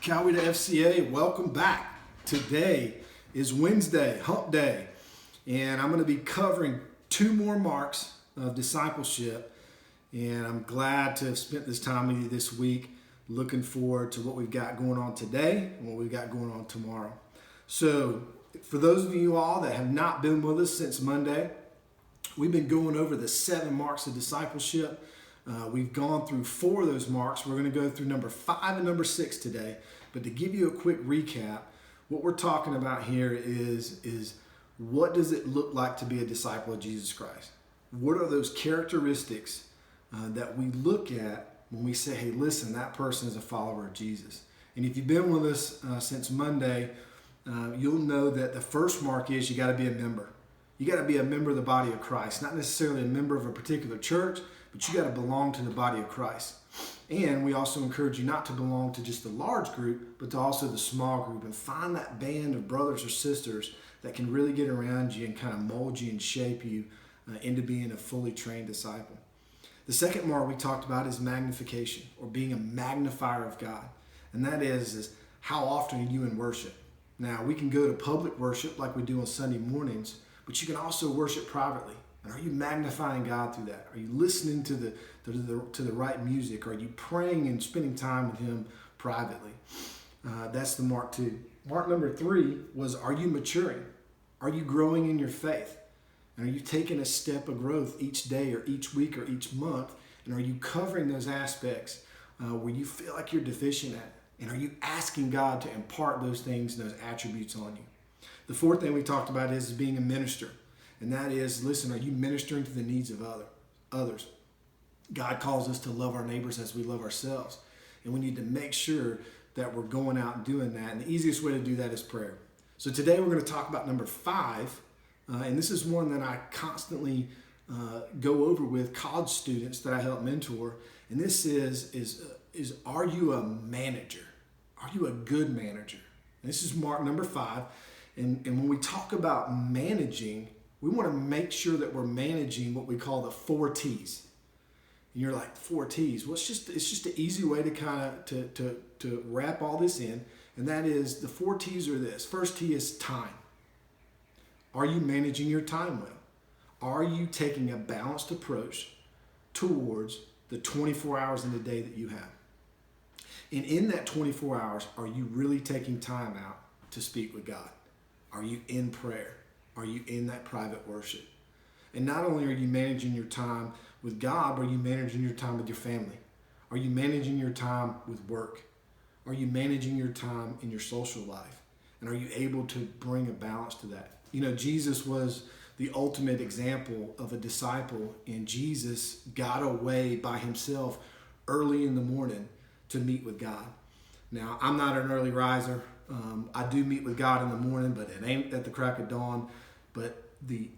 Coweta FCA, welcome back. Today is Wednesday, Hump Day, and I'm going to be covering two more marks of discipleship, and I'm glad to have spent this time with you this week. Looking forward to what we've got going on today and what we've got going on tomorrow. So, for those of you all that have not been with us since Monday, we've been going over the 7 marks of discipleship. We've gone through 4 of those marks. We're going to go through number 5 and number 6 today. But to give you a quick recap, what we're talking about here is what does it look like to be a disciple of Jesus Christ? What are those characteristics that we look at when we say, hey, listen, that person is a follower of Jesus? And if you've been with us since Monday, you'll know that the first mark is you got to be a member. You got to be a member of the body of Christ, not necessarily a member of a particular church, but you got to belong to the body of Christ. And we also encourage you not to belong to just the large group, but to also the small group, and find that band of brothers or sisters that can really get around you and kind of mold you and shape you into being a fully trained disciple. The second mark we talked about is magnification, or being a magnifier of God. And that is how often are you in worship? Now, we can go to public worship like we do on Sunday mornings, but you can also worship privately. And are you magnifying God through that? Are you listening to the right music? Are you praying and spending time with Him privately? That's the mark 2. Mark number 3 was, are you maturing? Are you growing in your faith? And are you taking a step of growth each day or each week or each month? And are you covering those aspects where you feel like you're deficient at? And are you asking God to impart those things and those attributes on you? The fourth thing we talked about is being a minister. And that is, listen, are you ministering to the needs of others? God calls us to love our neighbors as we love ourselves. And we need to make sure that we're going out and doing that. And the easiest way to do that is prayer. So today we're going to talk about number 5. And this is one that I constantly go over with college students that I help mentor. And this is are you a manager? Are you a good manager? And this is mark number 5. And when we talk about managing, we want to make sure that we're managing what we call the 4 T's. And you're like, 4 T's? Well, it's just an easy way to kind of to wrap all this in. And that is, the 4 T's are this. First T is time. Are you managing your time well? Are you taking a balanced approach towards the 24 hours in the day that you have? And in that 24 hours, are you really taking time out to speak with God? Are you in prayer? Are you in that private worship? And not only are you managing your time with God, but are you managing your time with your family? Are you managing your time with work? Are you managing your time in your social life? And are you able to bring a balance to that? You know, Jesus was the ultimate example of a disciple, and Jesus got away by himself early in the morning to meet with God. Now, I'm not an early riser. I do meet with God in the morning, but it ain't at the crack of dawn. But the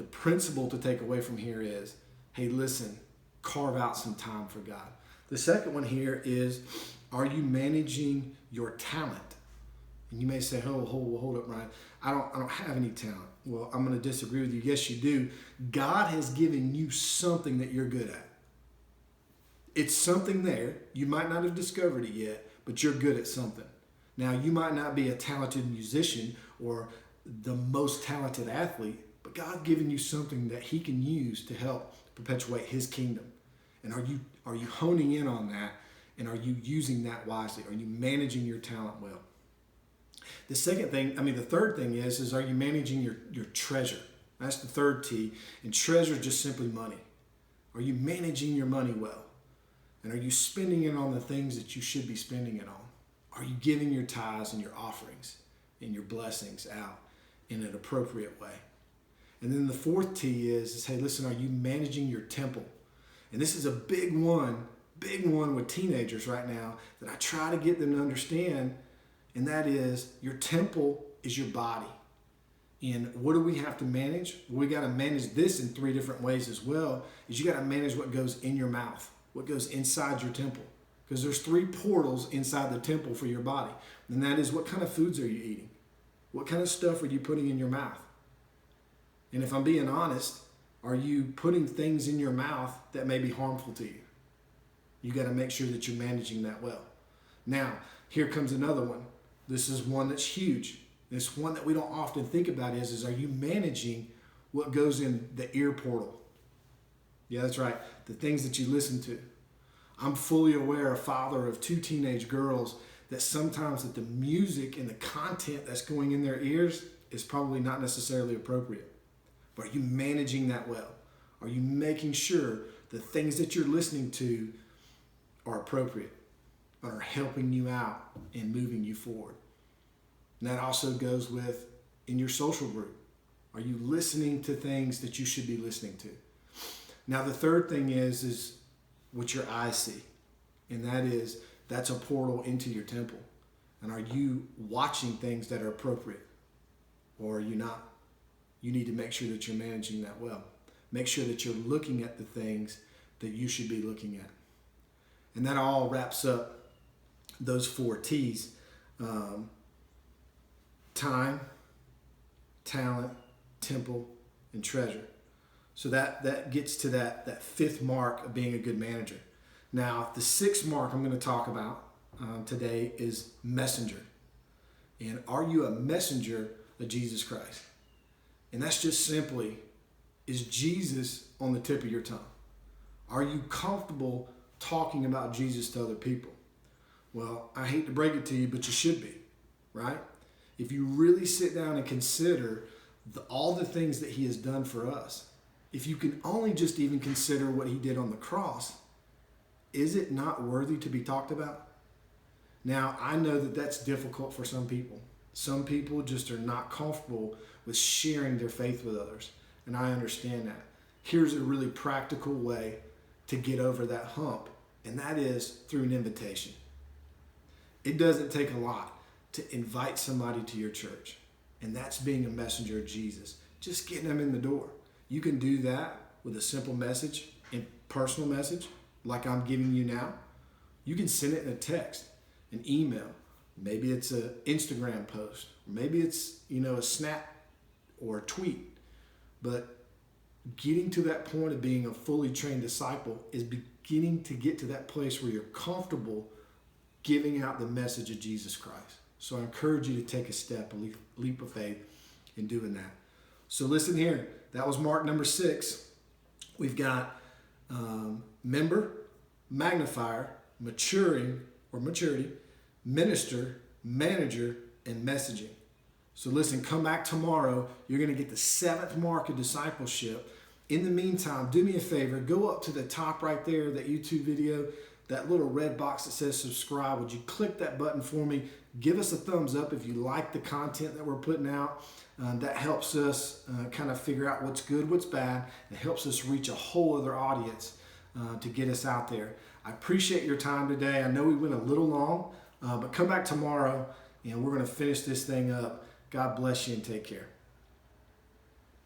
principle to take away from here is, hey, listen, carve out some time for God. The second one here is, are you managing your talent? And you may say, hold up, Ryan. I don't have any talent. Well, I'm going to disagree with you. Yes, you do. God has given you something that you're good at. It's something there. You might not have discovered it yet, but you're good at something. Now, you might not be a talented musician or the most talented athlete, but God's given you something that He can use to help perpetuate His kingdom. And are you honing in on that? And are you using that wisely? Are you managing your talent well? The third thing is are you managing your treasure? That's the third T. And treasure is just simply money. Are you managing your money well? And are you spending it on the things that you should be spending it on? Are you giving your tithes and your offerings and your blessings out in an appropriate way? And then the fourth T is hey, listen, are you managing your temple? And this is a big one with teenagers right now that I try to get them to understand, and that is your temple is your body. And what do we have to manage? Well, we got to manage this in 3 different ways as well. Is you got to manage what goes in your mouth, what goes inside your temple. Because there's 3 portals inside the temple for your body. And that is, what kind of foods are you eating? What kind of stuff are you putting in your mouth? And if I'm being honest, are you putting things in your mouth that may be harmful to you? You got to make sure that you're managing that well. Now, here comes another one. This is one that's huge. This one that we don't often think about is are you managing what goes in the ear portal? Yeah, that's right. The things that you listen to. I'm fully aware, a father of 2 teenage girls, that sometimes that the music and the content that's going in their ears is probably not necessarily appropriate. But are you managing that well? Are you making sure the things that you're listening to are appropriate, are helping you out and moving you forward? And that also goes with in your social group. Are you listening to things that you should be listening to? Now, the third thing is what your eyes see. And that's a portal into your temple. And are you watching things that are appropriate? Or are you not? You need to make sure that you're managing that well. Make sure that you're looking at the things that you should be looking at. And that all wraps up those 4 T's. Time, talent, temple, and treasure. So that gets to that 5th mark of being a good manager. Now, the 6th mark I'm going to talk about today is messenger. And are you a messenger of Jesus Christ? And that's just simply, is Jesus on the tip of your tongue? Are you comfortable talking about Jesus to other people? Well, I hate to break it to you, but you should be, right? If you really sit down and consider all the things that he has done for us, if you can only just even consider what he did on the cross, is it not worthy to be talked about? Now, I know that that's difficult for some people. Some people just are not comfortable with sharing their faith with others, and I understand that. Here's a really practical way to get over that hump, and that is through an invitation. It doesn't take a lot to invite somebody to your church, and that's being a messenger of Jesus. Just getting them in the door. You can do that with a simple message, a personal message, like I'm giving you now. You can send it in a text, an email. Maybe it's an Instagram post. Maybe it's, a snap or a tweet. But getting to that point of being a fully trained disciple is beginning to get to that place where you're comfortable giving out the message of Jesus Christ. So I encourage you to take a step, a leap of faith in doing that. So listen here. That was mark number 6. We've got member, magnifier, maturing or maturity, minister, manager, and messaging. So listen, come back tomorrow. You're going to get the 7th mark of discipleship. In the meantime, do me a favor. Go up to the top right there, that YouTube video, that little red box that says subscribe. Would you click that button for me? Give us a thumbs up if you like the content that we're putting out. That helps us kind of figure out what's good, what's bad. It helps us reach a whole other audience to get us out there. I appreciate your time today. I know we went a little long, but come back tomorrow and we're going to finish this thing up. God bless you and take care.